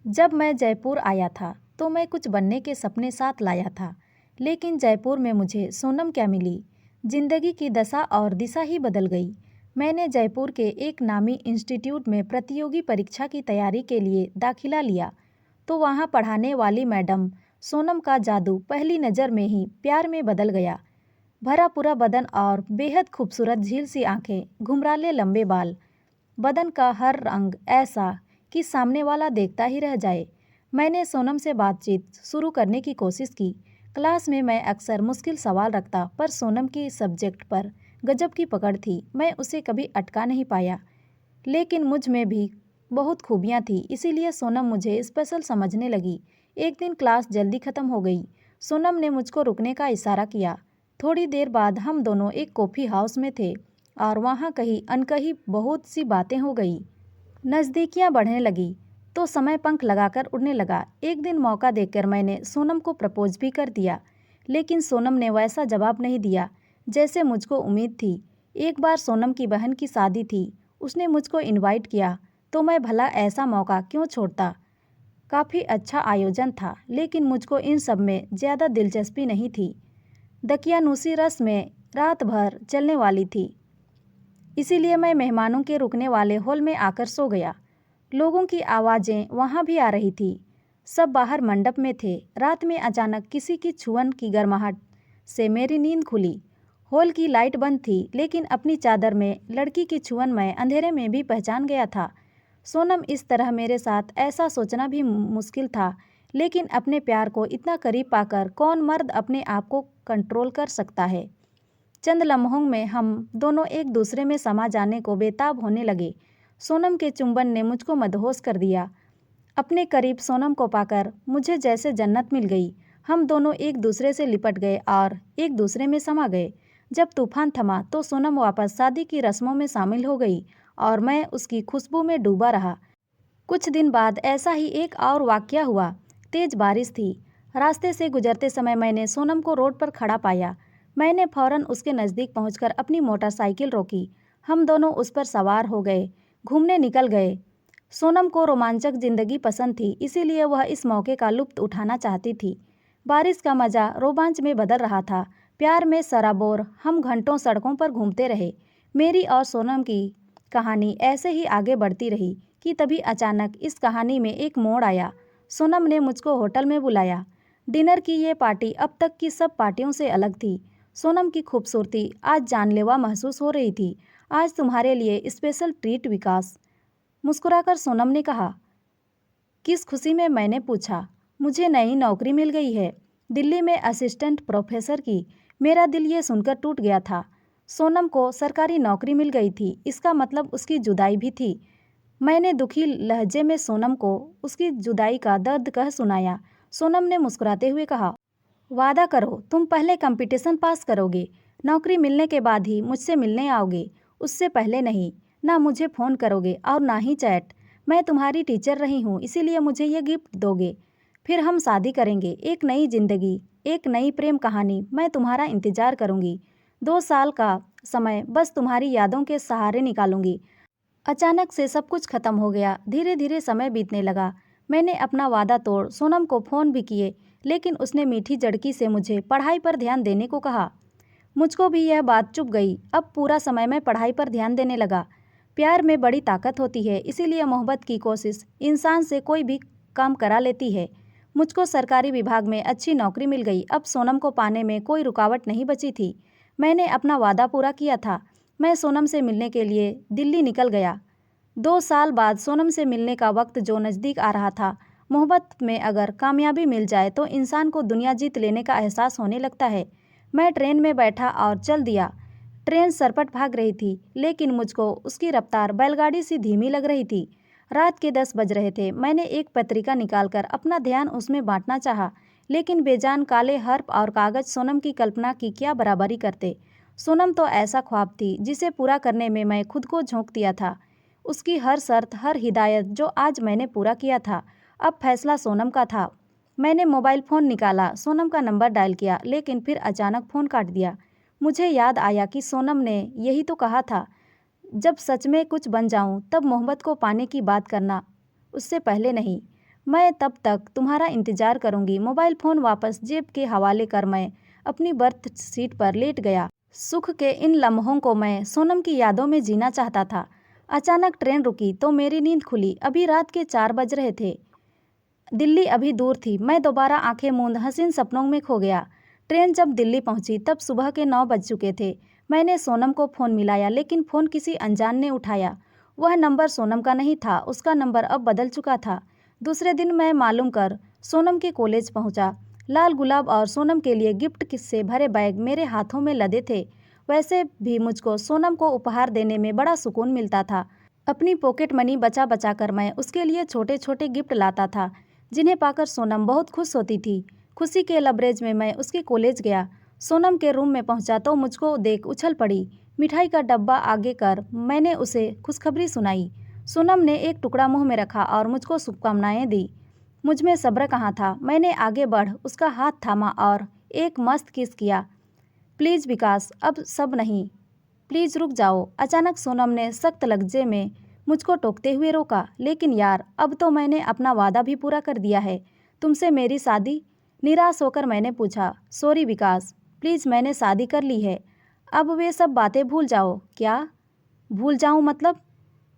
जब मैं जयपुर आया था तो मैं कुछ बनने के सपने साथ लाया था। लेकिन जयपुर में मुझे सोनम क्या मिली। जिंदगी की दशा और दिशा ही बदल गई। मैंने जयपुर के एक नामी इंस्टीट्यूट में प्रतियोगी परीक्षा की तैयारी के लिए दाखिला लिया तो वहाँ पढ़ाने वाली मैडम सोनम का जादू पहली नज़र में ही प्यार में बदल गया। भरा पूरा बदन और बेहद खूबसूरत झील सी आंखें, घुंघराले लंबे बाल, बदन का हर रंग ऐसा कि सामने वाला देखता ही रह जाए। मैंने सोनम से बातचीत शुरू करने की कोशिश की। क्लास में मैं अक्सर मुश्किल सवाल रखता पर सोनम की सब्जेक्ट पर गजब की पकड़ थी। मैं उसे कभी अटका नहीं पाया, लेकिन मुझ में भी बहुत खूबियाँ थी, इसीलिए सोनम मुझे स्पेशल समझने लगी। एक दिन क्लास जल्दी ख़त्म हो गई। सोनम ने मुझको रुकने का इशारा किया। थोड़ी देर बाद हम दोनों एक कॉफ़ी हाउस में थे और वहाँ कहीं अनकही बहुत सी बातें हो गई। नज़दीकियाँ बढ़ने लगी तो समय पंख लगाकर उड़ने लगा। एक दिन मौका देखकर मैंने सोनम को प्रपोज भी कर दिया, लेकिन सोनम ने वैसा जवाब नहीं दिया जैसे मुझको उम्मीद थी। एक बार सोनम की बहन की शादी थी, उसने मुझको इनवाइट किया तो मैं भला ऐसा मौका क्यों छोड़ता। काफ़ी अच्छा आयोजन था, लेकिन मुझको इन सब में ज़्यादा दिलचस्पी नहीं थी। दकियानूसी रस्म में रात भर चलने वाली थी, इसीलिए मैं मेहमानों के रुकने वाले हॉल में आकर सो गया। लोगों की आवाज़ें वहाँ भी आ रही थी। सब बाहर मंडप में थे। रात में अचानक किसी की छुअन की गर्माहट से मेरी नींद खुली। हॉल की लाइट बंद थी, लेकिन अपनी चादर में लड़की की छुअन मैं अंधेरे में भी पहचान गया था। सोनम इस तरह मेरे साथ, ऐसा सोचना भी मुश्किल था, लेकिन अपने प्यार को इतना करीब पाकर कौन मर्द अपने आप को कंट्रोल कर सकता है। चंद लम्हों में हम दोनों एक दूसरे में समा जाने को बेताब होने लगे। सोनम के चुंबन ने मुझको मदहोश कर दिया। अपने करीब सोनम को पाकर मुझे जैसे जन्नत मिल गई। हम दोनों एक दूसरे से लिपट गए और एक दूसरे में समा गए। जब तूफान थमा तो सोनम वापस शादी की रस्मों में शामिल हो गई और मैं उसकी खुशबू में डूबा रहा। कुछ दिन बाद ऐसा ही एक और वाकया हुआ। तेज बारिश थी। रास्ते से गुजरते समय मैंने सोनम को रोड पर खड़ा पाया। मैंने फौरन उसके नज़दीक पहुंचकर अपनी मोटरसाइकिल रोकी। हम दोनों उस पर सवार हो गए, घूमने निकल गए। सोनम को रोमांचक जिंदगी पसंद थी, इसीलिए वह इस मौके का लुत्फ उठाना चाहती थी। बारिश का मजा रोमांच में बदल रहा था। प्यार में सराबोर हम घंटों सड़कों पर घूमते रहे। मेरी और सोनम की कहानी ऐसे ही आगे बढ़ती रही कि तभी अचानक इस कहानी में एक मोड़ आया। सोनम ने मुझको होटल में बुलाया। डिनर की ये पार्टी अब तक की सब पार्टियों से अलग थी। सोनम की खूबसूरती आज जानलेवा महसूस हो रही थी। आज तुम्हारे लिए स्पेशल ट्रीट विकास, मुस्कुराकर सोनम ने कहा। किस खुशी में, मैंने पूछा। मुझे नई नौकरी मिल गई है, दिल्ली में असिस्टेंट प्रोफेसर की। मेरा दिल ये सुनकर टूट गया था। सोनम को सरकारी नौकरी मिल गई थी, इसका मतलब उसकी जुदाई भी थी। मैंने दुखी लहजे में सोनम को उसकी जुदाई का दर्द कह सुनाया। सोनम ने मुस्कुराते हुए कहा, वादा करो तुम पहले कंपटीशन पास करोगे, नौकरी मिलने के बाद ही मुझसे मिलने आओगे, उससे पहले नहीं। ना मुझे फ़ोन करोगे और ना ही चैट। मैं तुम्हारी टीचर रही हूँ, इसीलिए मुझे ये गिफ्ट दोगे। फिर हम शादी करेंगे, एक नई जिंदगी, एक नई प्रेम कहानी। मैं तुम्हारा इंतज़ार करूँगी। 2 साल का समय बस तुम्हारी यादों के सहारे निकालूंगी। अचानक से सब कुछ खत्म हो गया। धीरे धीरे समय बीतने लगा। मैंने अपना वादा तोड़ सोनम को फ़ोन भी किए, लेकिन उसने मीठी जड़की से मुझे पढ़ाई पर ध्यान देने को कहा। मुझको भी यह बात चुभ गई। अब पूरा समय मैं पढ़ाई पर ध्यान देने लगा। प्यार में बड़ी ताकत होती है, इसीलिए मोहब्बत की कोशिश इंसान से कोई भी काम करा लेती है। मुझको सरकारी विभाग में अच्छी नौकरी मिल गई। अब सोनम को पाने में कोई रुकावट नहीं बची थी। मैंने अपना वादा पूरा किया था। मैं सोनम से मिलने के लिए दिल्ली निकल गया। 2 साल बाद सोनम से मिलने का वक्त जो नज़दीक आ रहा था। मोहब्बत में अगर कामयाबी मिल जाए तो इंसान को दुनिया जीत लेने का एहसास होने लगता है। मैं ट्रेन में बैठा और चल दिया। ट्रेन सरपट भाग रही थी, लेकिन मुझको उसकी रफ्तार बैलगाड़ी सी धीमी लग रही थी। रात के 10 बज रहे थे। मैंने एक पत्रिका निकालकर अपना ध्यान उसमें बांटना चाहा, लेकिन बेजान काले हर्फ और कागज सोनम की कल्पना की क्या बराबरी करते। सोनम तो ऐसा ख्वाब थी जिसे पूरा करने में मैं खुद को झोंक दिया था। उसकी हर शर्त, हर हिदायत जो आज मैंने पूरा किया था। अब फैसला सोनम का था। मैंने मोबाइल फ़ोन निकाला, सोनम का नंबर डायल किया, लेकिन फिर अचानक फ़ोन काट दिया। मुझे याद आया कि सोनम ने यही तो कहा था, जब सच में कुछ बन जाऊं तब मोहब्बत को पाने की बात करना, उससे पहले नहीं। मैं तब तक तुम्हारा इंतजार करूंगी। मोबाइल फ़ोन वापस जेब के हवाले कर मैं अपनी बर्थ सीट पर लेट गया। सुख के इन लम्हों को मैं सोनम की यादों में जीना चाहता था। अचानक ट्रेन रुकी तो मेरी नींद खुली। अभी रात के 4 बज रहे थे। दिल्ली अभी दूर थी। मैं दोबारा आंखें मूंद हसीन सपनों में खो गया। ट्रेन जब दिल्ली पहुंची तब सुबह के 9 बज चुके थे। मैंने सोनम को फ़ोन मिलाया, लेकिन फ़ोन किसी अनजान ने उठाया। वह नंबर सोनम का नहीं था, उसका नंबर अब बदल चुका था। दूसरे दिन मैं मालूम कर सोनम के कॉलेज पहुंचा। लाल गुलाब और सोनम के लिए गिफ्ट से भरे बैग मेरे हाथों में लदे थे। वैसे भी मुझको सोनम को उपहार देने में बड़ा सुकून मिलता था। अपनी पॉकेट मनी बचा बचा कर मैं उसके लिए छोटे छोटे गिफ्ट लाता था, जिन्हें पाकर सोनम बहुत खुश होती थी। खुशी के लबरेज में मैं उसके कॉलेज गया। सोनम के रूम में पहुंचा तो मुझको देख उछल पड़ी। मिठाई का डब्बा आगे कर मैंने उसे खुशखबरी सुनाई। सोनम ने एक टुकड़ा मुंह में रखा और मुझको शुभकामनाएं दी। मुझ में सब्र कहाँ था। मैंने आगे बढ़ उसका हाथ थामा और एक मस्त किस किया। प्लीज़ विकास, अब सब नहीं, प्लीज़ रुक जाओ। अचानक सोनम ने सख्त लहजे में मुझको टोकते हुए रोका। लेकिन यार, अब तो मैंने अपना वादा भी पूरा कर दिया है, तुमसे मेरी शादी। निराश होकर मैंने पूछा, सॉरी विकास, प्लीज़ मैंने शादी कर ली है, अब वे सब बातें भूल जाओ। क्या भूल जाऊं मतलब?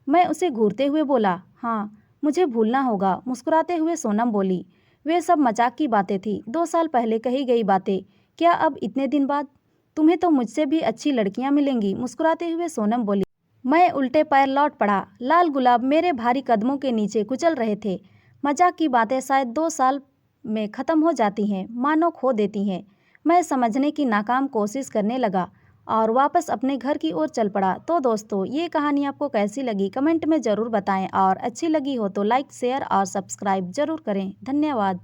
मैं उसे घूरते हुए बोला। हाँ, मुझे भूलना होगा। मुस्कुराते हुए सोनम बोली, वे सब मजाक की बातें थी, 2 साल पहले कही गई बातें। क्या अब इतने दिन बाद? तुम्हें तो मुझसे भी अच्छी लड़कियां मिलेंगी। मुस्कुराते हुए सोनम बोली। मैं उल्टे पैर लौट पड़ा। लाल गुलाब मेरे भारी कदमों के नीचे कुचल रहे थे। मजाक की बातें शायद 2 साल में ख़त्म हो जाती हैं, मानो खो देती हैं। मैं समझने की नाकाम कोशिश करने लगा और वापस अपने घर की ओर चल पड़ा। तो दोस्तों, ये कहानी आपको कैसी लगी कमेंट में ज़रूर बताएं, और अच्छी लगी हो तो लाइक शेयर और सब्सक्राइब ज़रूर करें। धन्यवाद।